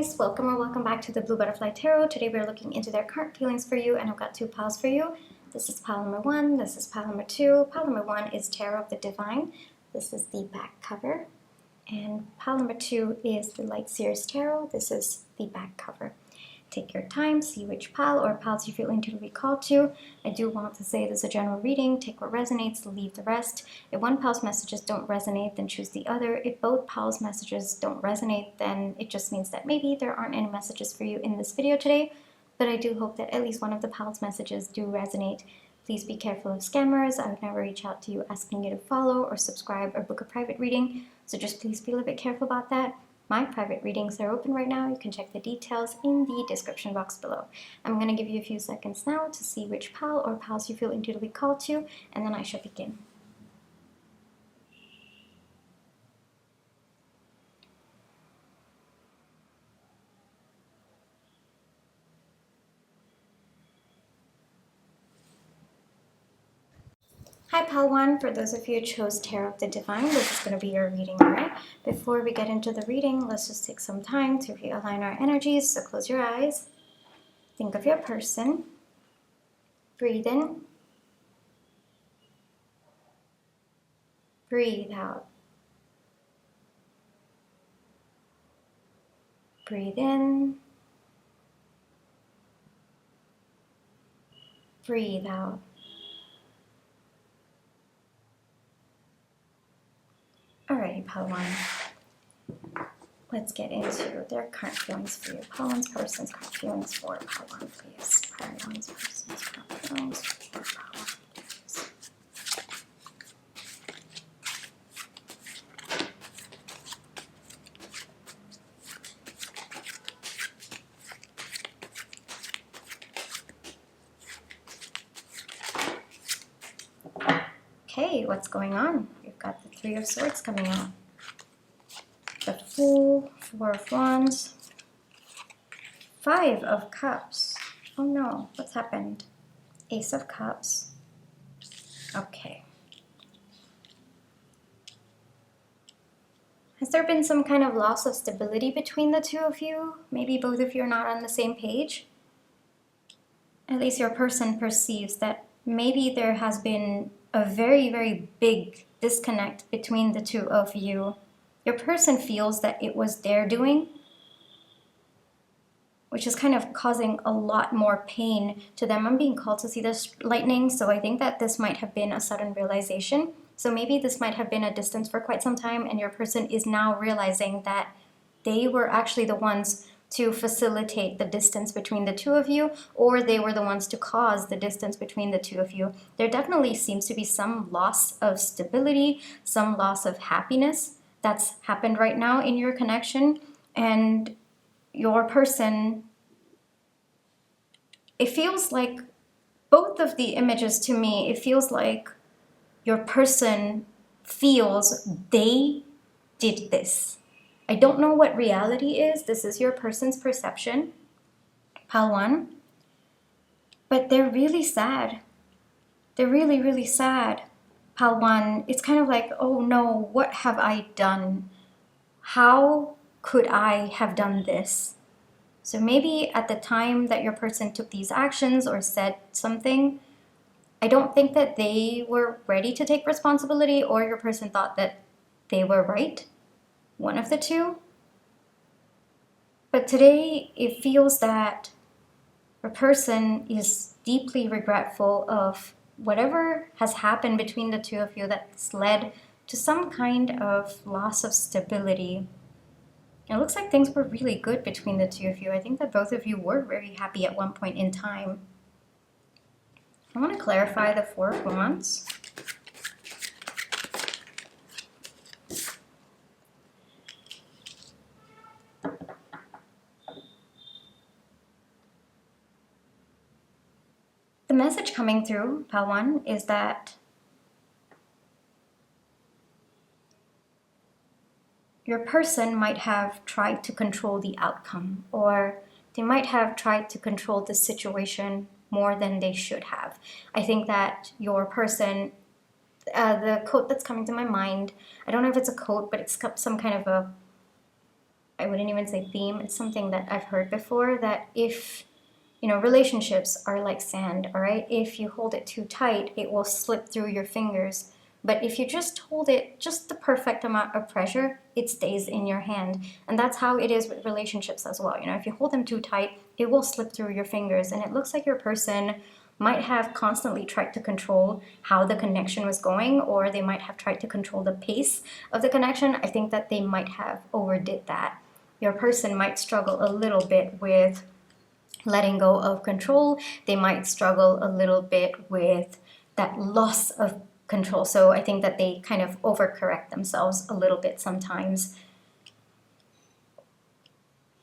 guys, welcome or welcome back to the Blue Butterfly Tarot. Today we're looking into their current feelings for you, and I've got two piles for you. This is pile number one, this is pile number two. Pile number one is Tarot of the Divine. This is the back cover. And pile number two is the Light Seers Tarot. This is the back cover. Take your time, see which pile or piles you feel intuitively called to. I do want to say this is a general reading. Take what resonates, leave the rest. If one pile's messages don't resonate, then choose the other. If both piles' messages don't resonate, then it just means that maybe there aren't any messages for you in this video today. But I do hope that at least one of the piles' messages do resonate. Please be careful of scammers. I would never reach out to you asking you to follow or subscribe or book a private reading. So just please be a little bit careful about that. My private readings are open right now. You can check the details in the description box below. I'm going to give you a few seconds now to see which pile or piles you feel intuitively called to, and then I shall begin. Hi Pile 1, for those of you who chose Tarot of the Divine, this is going to be your reading, alright? Before we get into the reading, let's just take some time to realign our energies. So close your eyes, think of your person, breathe in, breathe out, breathe in, breathe out. Alrighty, Pile 1. Let's get into their current feelings for you. Pile 1's person's current feelings for Pile 1, please. Pile 1's person's current feelings for Pile 1, please. Okay, what's going on? We've got the Three of Swords coming out. The Fool, Four of Wands, Five of Cups. Oh no, what's happened? Ace of Cups. Okay. Has there been some kind of loss of stability between the two of you? Maybe both of you are not on the same page? At least your person perceives that maybe there has been a very, very big disconnect between the two of you. Your person feels that it was their doing, which is kind of causing a lot more pain to them. I'm being called to see this lightning, so I think that this might have been a sudden realization. So maybe this might have been a distance for quite some time, and your person is now realizing that they were actually the ones to facilitate the distance between the two of you, or they were the ones to cause the distance between the two of you. There definitely seems to be some loss of stability, some loss of happiness that's happened right now in your connection, and your person, it feels like both of the images to me, it feels like your person feels they did this. I don't know what reality is. This is your person's perception, Pile 1. But they're really sad. They're really, really sad, Pile 1. It's kind of like, oh no, what have I done? How could I have done this? So maybe at the time that your person took these actions or said something, I don't think that they were ready to take responsibility, or your person thought that they were right. One of the two. But today it feels that a person is deeply regretful of whatever has happened between the two of you that's led to some kind of loss of stability. It looks like things were really good between the two of you. I think that both of you were very happy at one point in time. I want to clarify the Four of Wands. The message coming through, Pile 1, is that your person might have tried to control the outcome, or they might have tried to control the situation more than they should have. I think that your person, the quote that's coming to my mind, I don't know if it's a quote, but it's some kind of a I wouldn't even say theme, it's something that I've heard before, that if, you know, relationships are like sand, all right? If you hold it too tight, it will slip through your fingers. But if you just hold it just the perfect amount of pressure, it stays in your hand. And that's how it is with relationships as well. You know, if you hold them too tight, it will slip through your fingers. And it looks like your person might have constantly tried to control how the connection was going, or they might have tried to control the pace of the connection. I think that they might have overdid that. Your person might struggle a little bit with letting go of control. They might struggle a little bit with that loss of control. So I think that they kind of overcorrect themselves a little bit sometimes.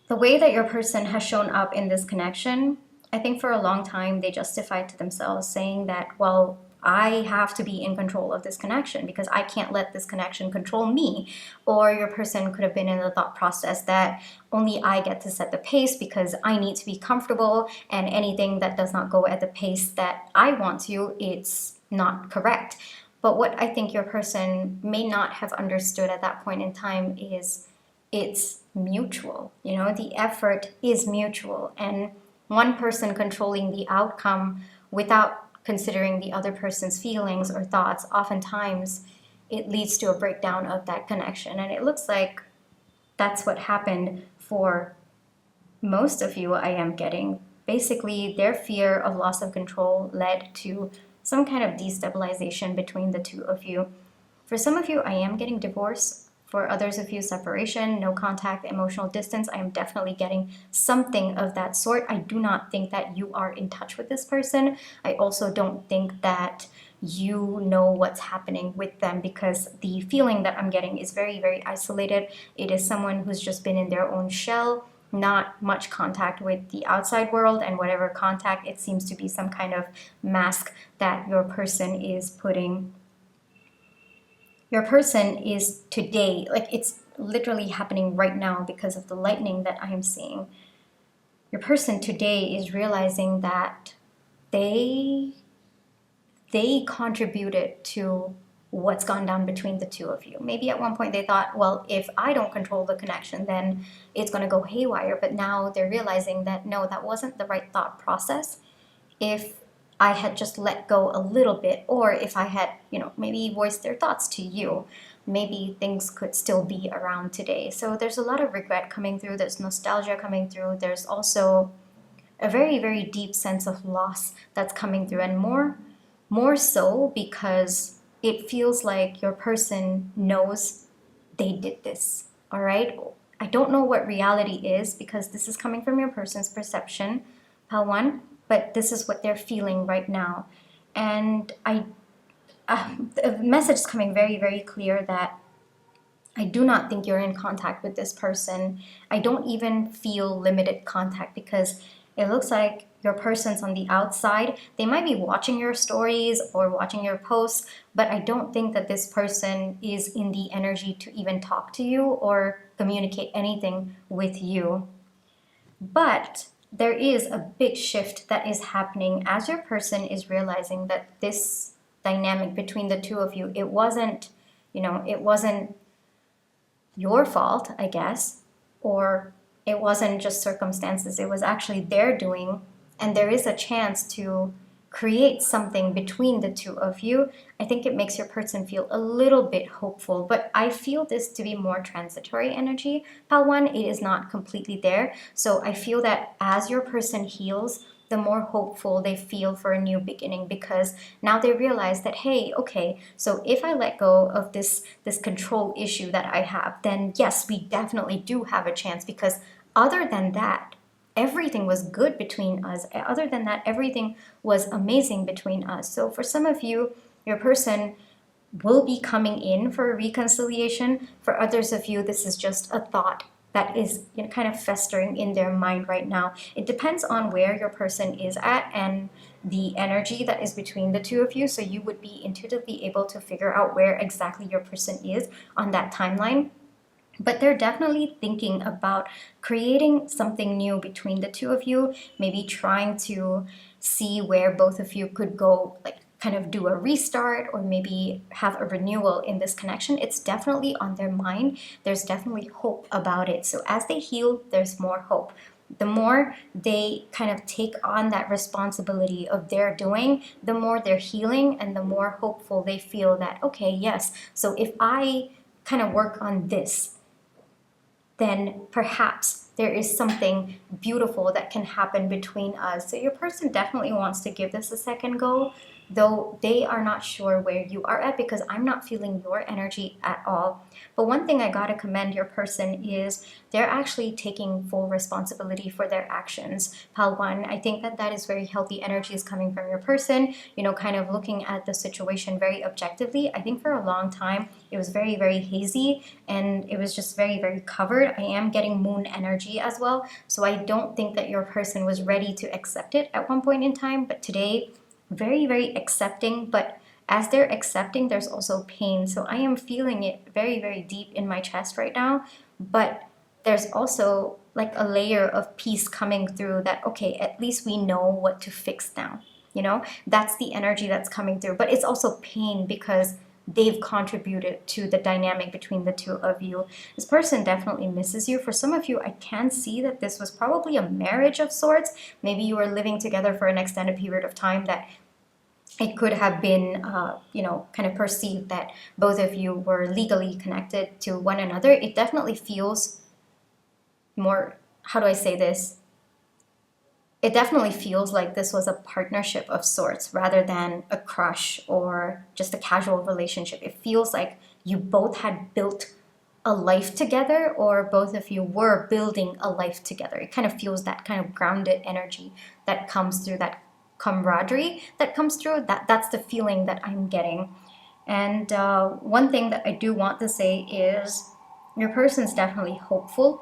The way that your person has shown up in this connection, I think for a long time they justified to themselves saying that, well, I have to be in control of this connection because I can't let this connection control me. Or your person could have been in the thought process that only I get to set the pace because I need to be comfortable, and anything that does not go at the pace that I want to, it's not correct. But what I think your person may not have understood at that point in time is it's mutual. You know, the effort is mutual, and one person controlling the outcome without considering the other person's feelings or thoughts, oftentimes it leads to a breakdown of that connection. And it looks like that's what happened for most of you, I am getting. Basically, their fear of loss of control led to some kind of destabilization between the two of you. For some of you, I am getting divorce. For others of you, separation, no contact, emotional distance. I am definitely getting something of that sort. I do not think that you are in touch with this person. I also don't think that you know what's happening with them, because the feeling that I'm getting is very, very isolated. It is someone who's just been in their own shell, not much contact with the outside world, and whatever contact, it seems to be some kind of mask that your person is putting. Your person is today, like it's literally happening right now because of the lightning that I am seeing. Your person today is realizing that they contributed to what's gone down between the two of you. Maybe at one point they thought, well, if I don't control the connection, then it's going to go haywire. But now they're realizing that no, that wasn't the right thought process. If I had just let go a little bit, or if I had, you know, maybe voiced their thoughts to you, maybe things could still be around today. So there's a lot of regret coming through, there's nostalgia coming through, there's also a very, very deep sense of loss that's coming through, and more so because it feels like your person knows they did this, all right? I don't know what reality is because this is coming from your person's perception, pile one, but this is what they're feeling right now. And the message is coming very, very clear that I do not think you're in contact with this person. I don't even feel limited contact, because it looks like your person's on the outside. They might be watching your stories or watching your posts, but I don't think that this person is in the energy to even talk to you or communicate anything with you. But there is a big shift that is happening as your person is realizing that this dynamic between the two of you, it wasn't, you know, it wasn't your fault, I guess, or it wasn't just circumstances, it was actually their doing, and there is a chance to create something between the two of you. I think it makes your person feel a little bit hopeful, but I feel this to be more transitory energy. Pal 1, it is not completely there. So I feel that as your person heals, the more hopeful they feel for a new beginning, because now they realize that, hey, okay, so if I let go of this control issue that I have, then yes, we definitely do have a chance, because other than that, everything was good between us. Other than that, everything was amazing between us. So for some of you, your person will be coming in for a reconciliation. For others of you, this is just a thought that is, you know, kind of festering in their mind right now. It depends on where your person is at and the energy that is between the two of you. So you would be intuitively able to figure out where exactly your person is on that timeline. But they're definitely thinking about creating something new between the two of you, maybe trying to see where both of you could go, like kind of do a restart or maybe have a renewal in this connection. It's definitely on their mind. There's definitely hope about it. So as they heal, there's more hope. The more they kind of take on that responsibility of their doing, the more they're healing and the more hopeful they feel that, okay, yes, so if I kind of work on this, then perhaps there is something beautiful that can happen between us. So your person definitely wants to give this a second go, though they are not sure where you are at, because I'm not feeling your energy at all. But one thing I gotta commend your person is they're actually taking full responsibility for their actions. Pal 1, I think that that is very healthy energies coming from your person, you know, kind of looking at the situation very objectively. I think for a long time it was very, very hazy and it was just very, very covered. I am getting moon energy as well, so I don't think that your person was ready to accept it at one point in time, but today very, very accepting. But as they're accepting, there's also pain. So I am feeling it very, very deep in my chest right now. But there's also like a layer of peace coming through that, okay, at least we know what to fix now. You know, that's the energy that's coming through. But it's also pain because they've contributed to the dynamic between the two of you. This person definitely misses you. For some of you, I can see that this was probably a marriage of sorts. Maybe you were living together for an extended period of time that it could have been, you know, kind of perceived that both of you were legally connected to one another. It definitely feels more, how do I say this? It definitely feels like this was a partnership of sorts rather than a crush or just a casual relationship. It feels like you both had built a life together, or both of you were building a life together. It kind of feels that kind of grounded energy that comes through, that camaraderie that comes through. That's the feeling that I'm getting. And one thing that I do want to say is your person's definitely hopeful,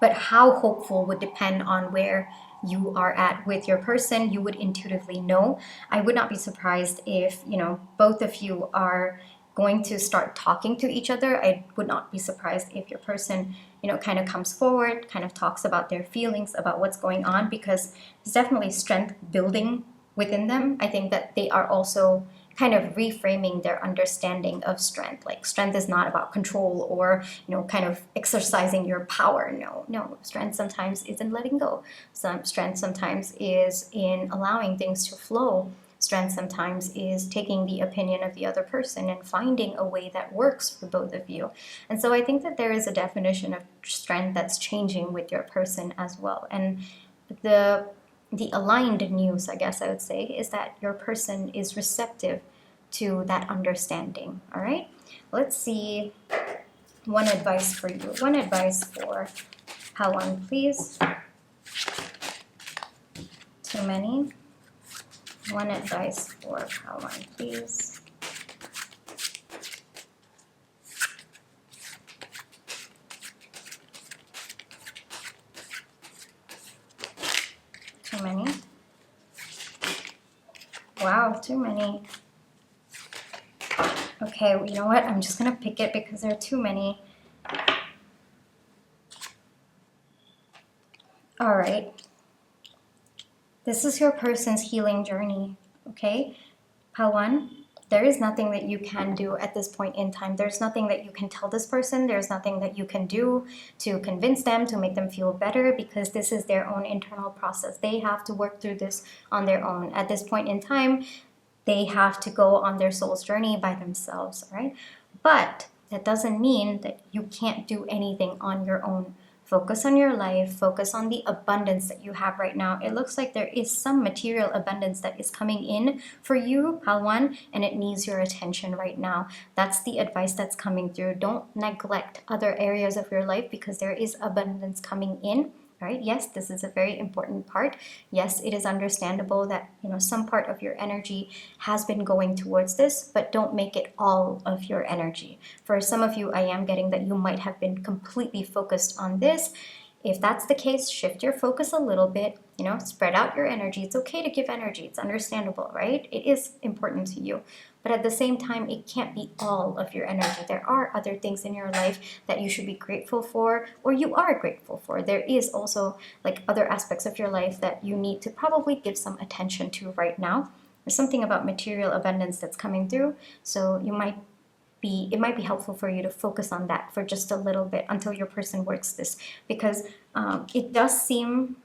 but how hopeful would depend on where you are at with your person. You would intuitively know. I would not be surprised if, you know, both of you are going to start talking to each other. I would not be surprised if your person, you know, kind of comes forward, kind of talks about their feelings, about what's going on, because there's definitely strength building within them. I think that they are also kind of reframing their understanding of strength. Like, strength is not about control or, you know, kind of exercising your power. No, strength sometimes is in letting go. Strength sometimes is in allowing things to flow. Strength sometimes is taking the opinion of the other person and finding a way that works for both of you. And so I think that there is a definition of strength that's changing with your person as well. And the aligned news, I guess I would say, is that your person is receptive to that understanding. All right, let's see one advice for you. One advice for Pal 1, please. Too many. One advice for Pal 1, please. Too many. Wow, too many. Okay, you know what? I'm just gonna pick it because there are too many. All right. This is your person's healing journey, okay? Pal 1, there is nothing that you can do at this point in time. There's nothing that you can tell this person. There's nothing that you can do to convince them, to make them feel better, because this is their own internal process. They have to work through this on their own. At this point in time, they have to go on their soul's journey by themselves, all right? But that doesn't mean that you can't do anything on your own. Focus on your life, focus on the abundance that you have right now. It looks like there is some material abundance that is coming in for you, Pal 1, and it needs your attention right now. That's the advice that's coming through. Don't neglect other areas of your life because there is abundance coming in. Right? Yes, this is a very important part. Yes, it is understandable that, you know, some part of your energy has been going towards this, but don't make it all of your energy. For some of you, I am getting that you might have been completely focused on this. If that's the case, shift your focus a little bit, you know, spread out your energy. It's okay to give energy. It's understandable, right? It is important to you. But at the same time, it can't be all of your energy. There are other things in your life that you should be grateful for, or you are grateful for. There is also like other aspects of your life that you need to probably give some attention to right now. There's something about material abundance that's coming through. So it might be helpful for you to focus on that for just a little bit until your person works this, because it does seem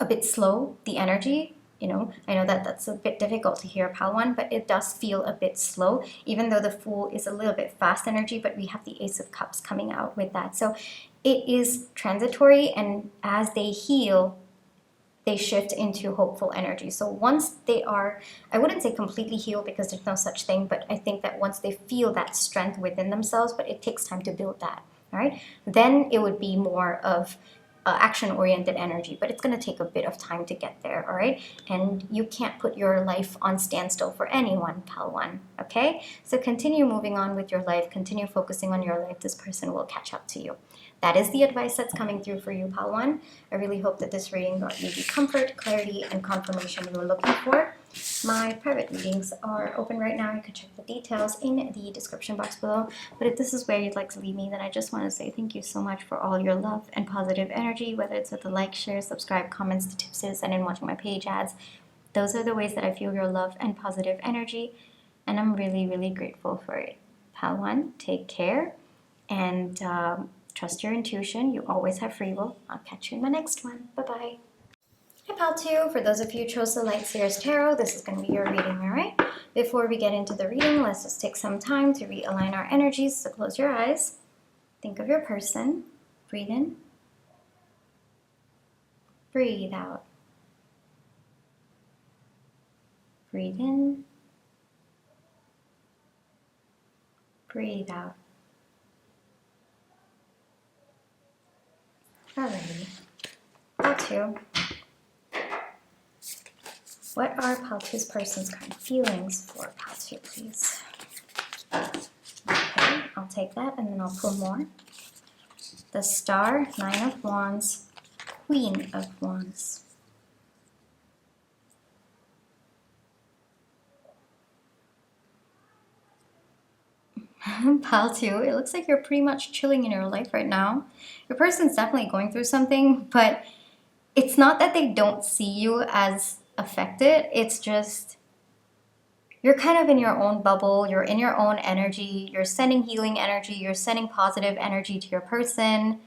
a bit slow, the energy. I know that that's a bit difficult to hear, Pal 1, but it does feel a bit slow, even though the Fool is a little bit fast energy, but we have the Ace of Cups coming out with that. So it is transitory, and as they heal, they shift into hopeful energy. So once they are, I wouldn't say completely healed because there's no such thing, but I think that once they feel that strength within themselves, but it takes time to build that, all right? Then it would be more of action-oriented energy, but it's going to take a bit of time to get there, all right? And you can't put your life on standstill for anyone, Pal 1, okay? So continue moving on with your life, continue focusing on your life. This person will catch up to you. That is the advice that's coming through for you, Pal 1. I really hope that this reading brought you the comfort, clarity, and confirmation you were looking for. My private readings are open right now. You can check the details in the description box below. But if this is where you'd like to leave me, then I just want to say thank you so much for all your love and positive energy, whether it's with the like, share, subscribe, comments, the tipses, and in watching my page ads. Those are the ways that I feel your love and positive energy, and I'm really, really grateful for it. Pal 1, take care, and trust your intuition. You always have free will. I'll catch you in my next one. Bye-bye. Hi, Pal 2. For those of you who chose the Light Seers Tarot, this is going to be your reading, all right? Before we get into the reading, let's just take some time to realign our energies. So close your eyes. Think of your person. Breathe in. Breathe out. Breathe in. Breathe out. Alrighty. Pal 2. What are Pal 2's person's current feelings for Pal 2, please? Okay, I'll take that and then I'll pull more. The Star, 9 of Wands, Queen of Wands. Pal 2, it looks like you're pretty much chilling in your life right now. Your person's definitely going through something, but it's not that they don't see you as affected. It's just you're kind of in your own bubble. You're in your own energy. You're sending healing energy. You're sending positive energy to your person.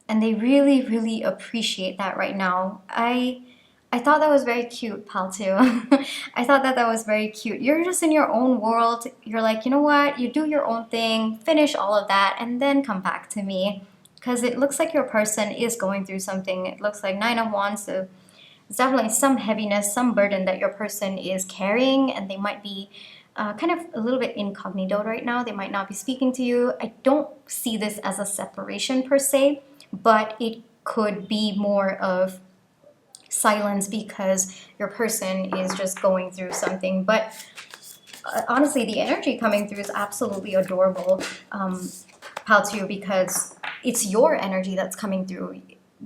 And they really, really appreciate that right now. I thought that was very cute, Pal 2. I thought that was very cute. You're just in your own world. You're like, you know what? You do your own thing, finish all of that, and then come back to me. Because it looks like your person is going through something. It looks like 9 of Wands, so there's definitely some heaviness, some burden that your person is carrying, and they might be kind of a little bit incognito right now. They might not be speaking to you. I don't see this as a separation per se, but it could be more of silence because your person is just going through something. But honestly, the energy coming through is absolutely adorable, Pal 2, because it's your energy that's coming through.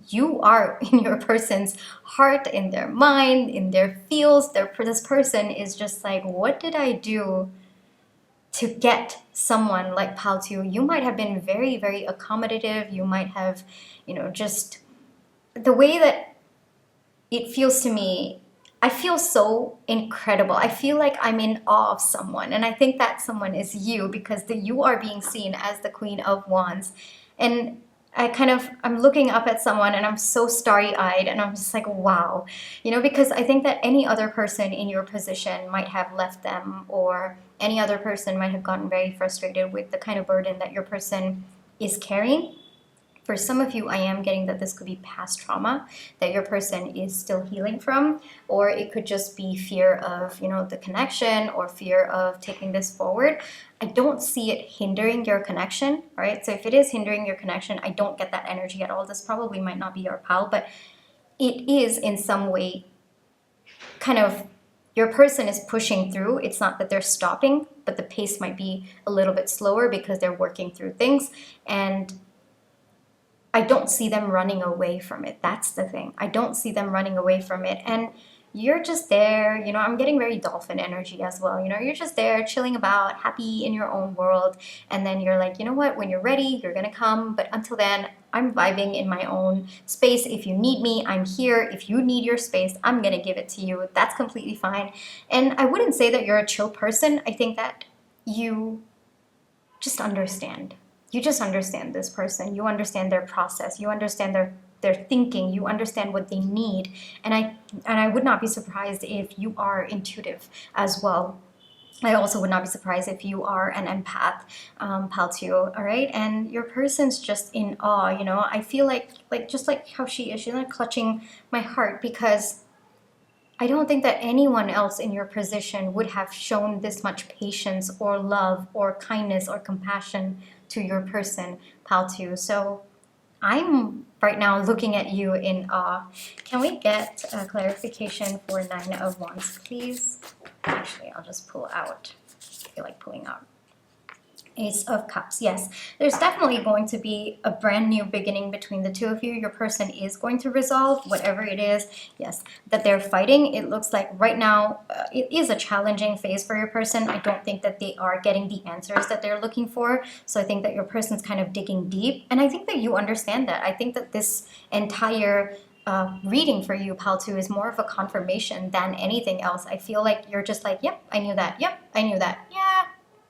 You are in your person's heart, in their mind, in their feels. This person is just like, what did I do to get someone like Pal 2? You might have been very, very accommodative. You might have, just the way that it feels to me, I feel so incredible. I feel like I'm in awe of someone. And I think that someone is you, because you are being seen as the Queen of Wands. And I'm looking up at someone and I'm so starry-eyed and I'm just like, wow. Because I think that any other person in your position might have left them, or any other person might have gotten very frustrated with the kind of burden that your person is carrying. For some of you, I am getting that this could be past trauma that your person is still healing from, or it could just be fear of, the connection, or fear of taking this forward. I don't see it hindering your connection, right? So if it is hindering your connection, I don't get that energy at all. This probably might not be your pal, but it is in some way kind of your person is pushing through. It's not that they're stopping, but the pace might be a little bit slower because they're working through things. And I don't see them running away from it. That's the thing. I don't see them running away from it. And you're just there, you know, I'm getting very dolphin energy as well, you know, you're just there chilling about, happy in your own world, and then you're like, you know what, when you're ready, you're gonna come, but until then, I'm vibing in my own space. If you need me, I'm here. If you need your space, I'm gonna give it to you. That's completely fine. And I wouldn't say that you're a chill person. I think that you just understand. You just understand this person. You understand their process. You understand their thinking. You understand what they need. And I would not be surprised if you are intuitive as well. I also would not be surprised if you are an empath, Paltio, all right? And your person's just in awe, you know? I feel like just like how she is, she's like clutching my heart, because I don't think that anyone else in your position would have shown this much patience or love or kindness or compassion to your person, Paltu. So I'm right now looking at you in awe. Can we get a clarification for Nine of Wands, please? Actually, I'll just pull out. I feel like pulling out. Ace of Cups. Yes, there's definitely going to be a brand new beginning between the two of you. Your person is going to resolve whatever it is, yes, that they're fighting. It looks like right now it is a challenging phase for your person. I don't think that they are getting the answers that they're looking for. So I think that your person's kind of digging deep. And I think that you understand that. I think that this entire reading for you, Paltu, is more of a confirmation than anything else. I feel like you're just like, yep, I knew that. Yep, I knew that. Yeah,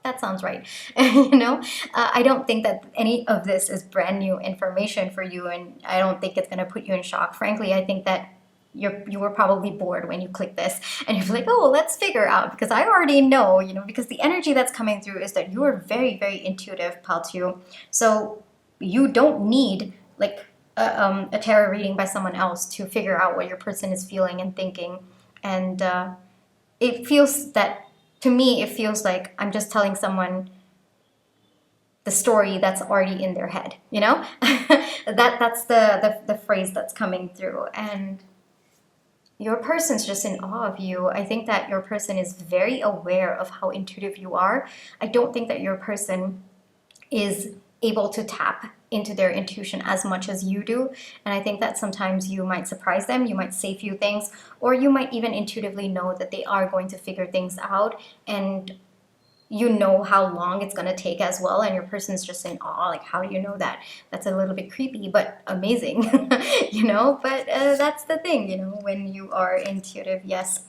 that sounds right. You know, I don't think that any of this is brand new information for you, and I don't think it's going to put you in shock. Frankly, I think that you were probably bored when you click this, and you're like, oh, let's figure out, because I already know, you know, because the energy that's coming through is that you are very, very intuitive, Paltu. So you don't need like a tarot reading by someone else to figure out what your person is feeling and thinking. And it feels that, to me, it feels like I'm just telling someone the story that's already in their head, you know? That's the phrase that's coming through. And your person's just in awe of you. I think that your person is very aware of how intuitive you are. I don't think that your person is able to tap into their intuition as much as you do. And I think that sometimes you might surprise them, you might say a few things, or you might even intuitively know that they are going to figure things out, and you know how long it's going to take as well, and your person's just in awe. Like, how do you know that? That's a little bit creepy, but amazing. You know, but that's the thing, you know, when you are intuitive. Yes,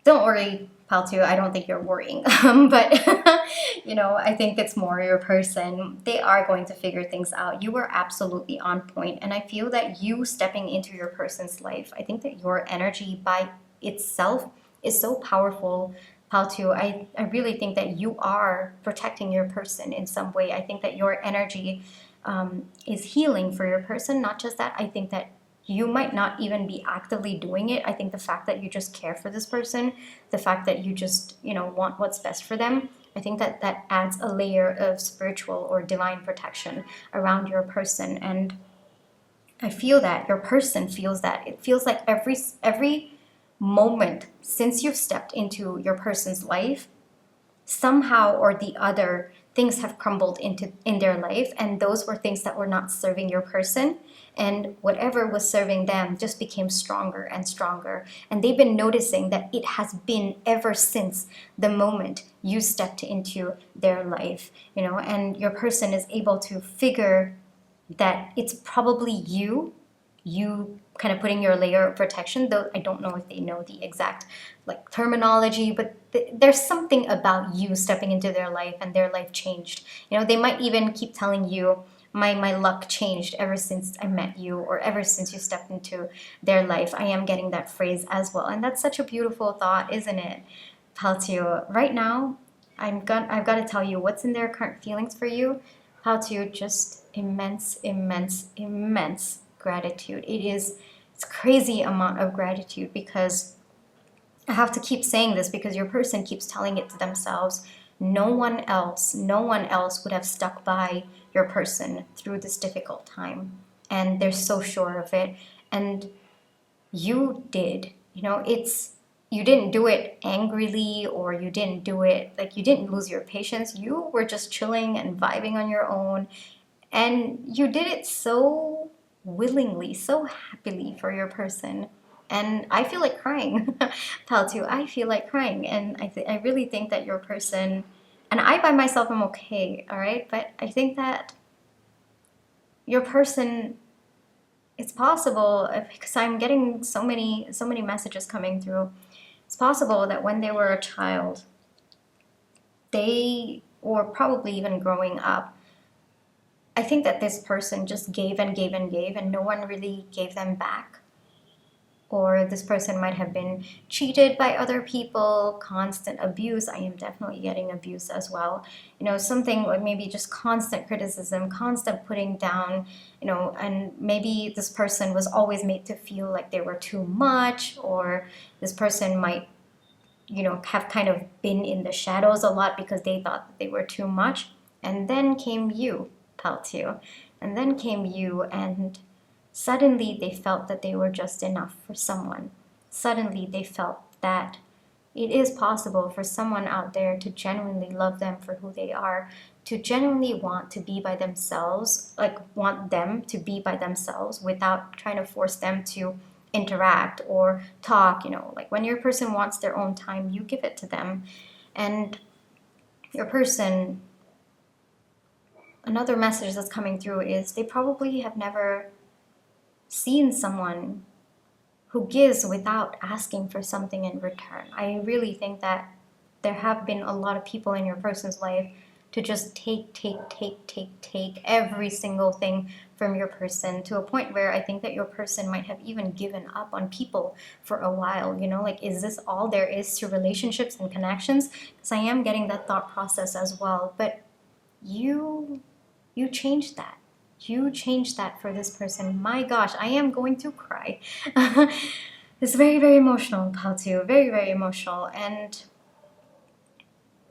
don't worry, Paltu, I don't think you're worrying. But you know, I think it's more your person. They are going to figure things out. You were absolutely on point, and I feel that you stepping into your person's life, I think that your energy by itself is so powerful, Paltu. I really think that you are protecting your person in some way. I think that your energy is healing for your person. Not just that, I think that you might not even be actively doing it. I think the fact that you just care for this person, the fact that you just, you know, want what's best for them, I think that that adds a layer of spiritual or divine protection around your person. And I feel that your person feels that. It feels like every moment since you've stepped into your person's life, somehow or the other, things have crumbled in their life, and those were things that were not serving your person, and whatever was serving them just became stronger and stronger. And they've been noticing that it has been ever since the moment you stepped into their life, you know, and your person is able to figure that it's probably you kind of putting your layer of protection, though I don't know if they know the exact like terminology, but there's something about you stepping into their life and their life changed. You know, they might even keep telling you, my luck changed ever since I met you, or ever since you stepped into their life. I am getting that phrase as well, and that's such a beautiful thought, isn't it, Paltio? Right now, I've got to tell you what's in their current feelings for you, Paltio. Just immense, immense, immense gratitude. It's crazy amount of gratitude, because I have to keep saying this because your person keeps telling it to themselves. No one else would have stuck by your person through this difficult time. And they're so sure of it. And you did. You know, you didn't do it angrily, or you didn't do it, like, you didn't lose your patience. You were just chilling and vibing on your own. And you did it so willingly, so happily for your person. And I feel like crying, pal 2. I feel like crying. And I really think that your person, and I by myself am okay, all right? But I think that your person, it's possible, because I'm getting so many messages coming through. It's possible that when they were a child, they, or probably even growing up, I think that this person just gave and gave and gave, and no one really gave them back. Or this person might have been cheated by other people, constant abuse. I am definitely getting abuse as well. You know, something like maybe just constant criticism, constant putting down, you know, and maybe this person was always made to feel like they were too much, or this person might, you know, have kind of been in the shadows a lot because they thought that they were too much. And then came you, pal 2. And then came you, and suddenly they felt that they were just enough for someone. Suddenly they felt that it is possible for someone out there to genuinely love them for who they are, to genuinely want to be by themselves, like want them to be by themselves without trying to force them to interact or talk. You know, like when your person wants their own time, you give it to them. And your person, another message that's coming through is they probably have never seen someone who gives without asking for something in return. I really think that there have been a lot of people in your person's life to just take every single thing from your person, to a point where I think that your person might have even given up on people for a while. You know, like, is this all there is to relationships and connections? Because I am getting that thought process as well. But you changed that. You changed that for this person. My gosh, I am going to cry. It's very, very emotional, pal 2. Very, very emotional. And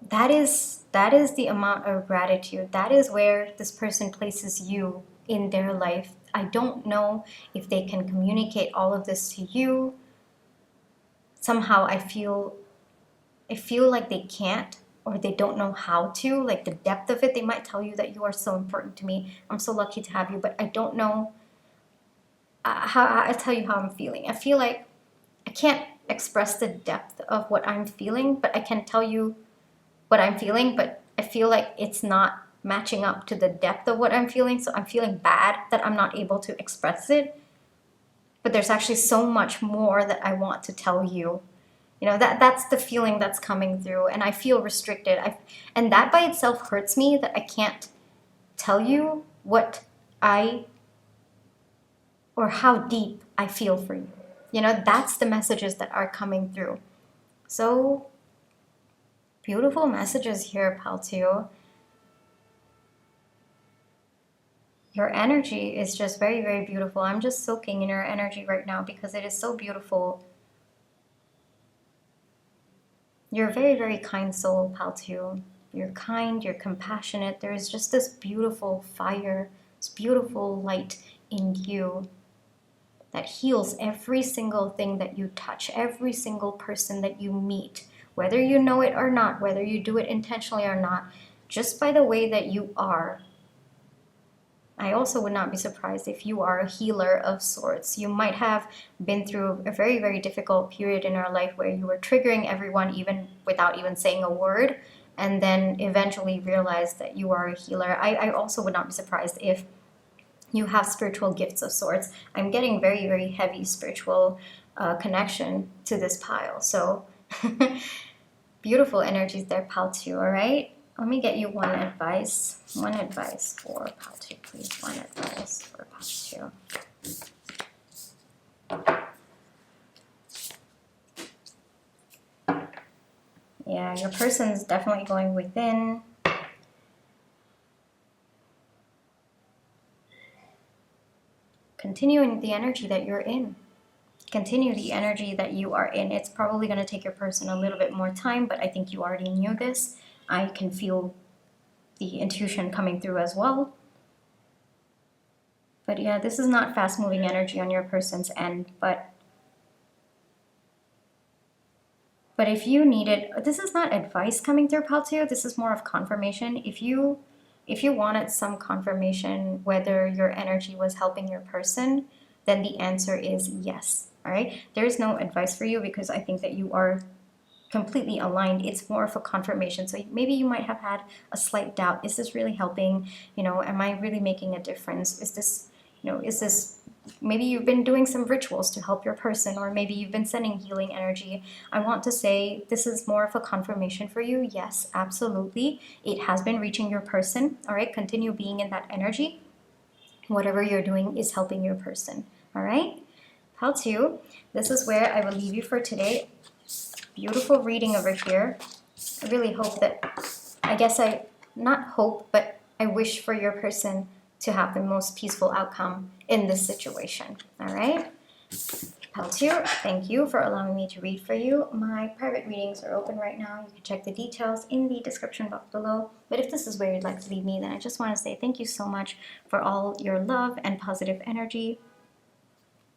that is the amount of gratitude. That is where this person places you in their life. I don't know if they can communicate all of this to you. Somehow I feel like they can't, or they don't know how to, like the depth of it. They might tell you that you are so important to me. I'm so lucky to have you, but I don't know how I tell you how I'm feeling. I feel like I can't express the depth of what I'm feeling, but I can tell you what I'm feeling, but I feel like it's not matching up to the depth of what I'm feeling. So I'm feeling bad that I'm not able to express it. But there's actually so much more that I want to tell you. You know, that's the feeling that's coming through, and I feel restricted. And that by itself hurts me, that I can't tell you what or how deep I feel for you. You know, that's the messages that are coming through. So beautiful messages here, pal 2. Your energy is just very, very beautiful. I'm just soaking in your energy right now because it is so beautiful. You're a very, very kind soul, pal 2. You're kind, you're compassionate. There is just this beautiful fire, this beautiful light in you that heals every single thing that you touch, every single person that you meet, whether you know it or not, whether you do it intentionally or not, just by the way that you are. I also would not be surprised if you are a healer of sorts. You might have been through a very, very difficult period in your life where you were triggering everyone even without even saying a word, and then eventually realized that you are a healer. I also would not be surprised if you have spiritual gifts of sorts. I'm getting very, very heavy spiritual connection to this pile. So beautiful energies there, pal 2, all right? Let me get you one advice. One advice for pal 2, please. One advice for pal 2. Yeah, your person's definitely going within. Continuing the energy that you're in. Continue the energy that you are in. It's probably going to take your person a little bit more time, but I think you already knew this. I can feel the intuition coming through as well. But yeah, this is not fast-moving energy on your person's end, but if you need it, this is not advice coming through, pal 2. This is more of confirmation. If you wanted some confirmation whether your energy was helping your person, then the answer is yes. all right? There is no advice for you because I think that you are completely aligned. It's more of a confirmation. So maybe you might have had a slight doubt. Is this really helping? You know, am I really making a difference? Is this, you know, is this, maybe you've been doing some rituals to help your person, or maybe you've been sending healing energy. I want to say this is more of a confirmation for you. Yes, absolutely. It has been reaching your person. All right, continue being in that energy. Whatever you're doing is helping your person. All right, pile 2, this is where I will leave you for today. Beautiful reading over here. I really hope that, I guess I, not hope, but I wish for your person to have the most peaceful outcome in this situation. All right? Pile 2, thank you for allowing me to read for you. My private readings are open right now. You can check the details in the description box below. But if this is where you'd like to leave me, then I just want to say thank you so much for all your love and positive energy.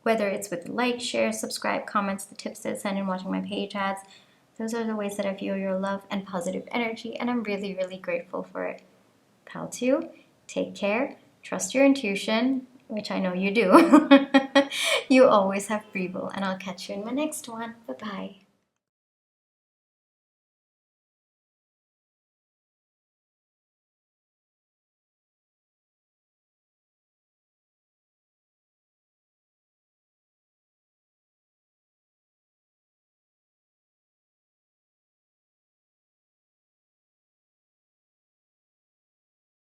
Whether it's with like, share, subscribe, comments, the tips that I send in watching my page ads, those are the ways that I feel your love and positive energy, and I'm really, really grateful for it. Pile 2, take care, trust your intuition, which I know you do. You always have free will, and I'll catch you in my next one. Bye-bye.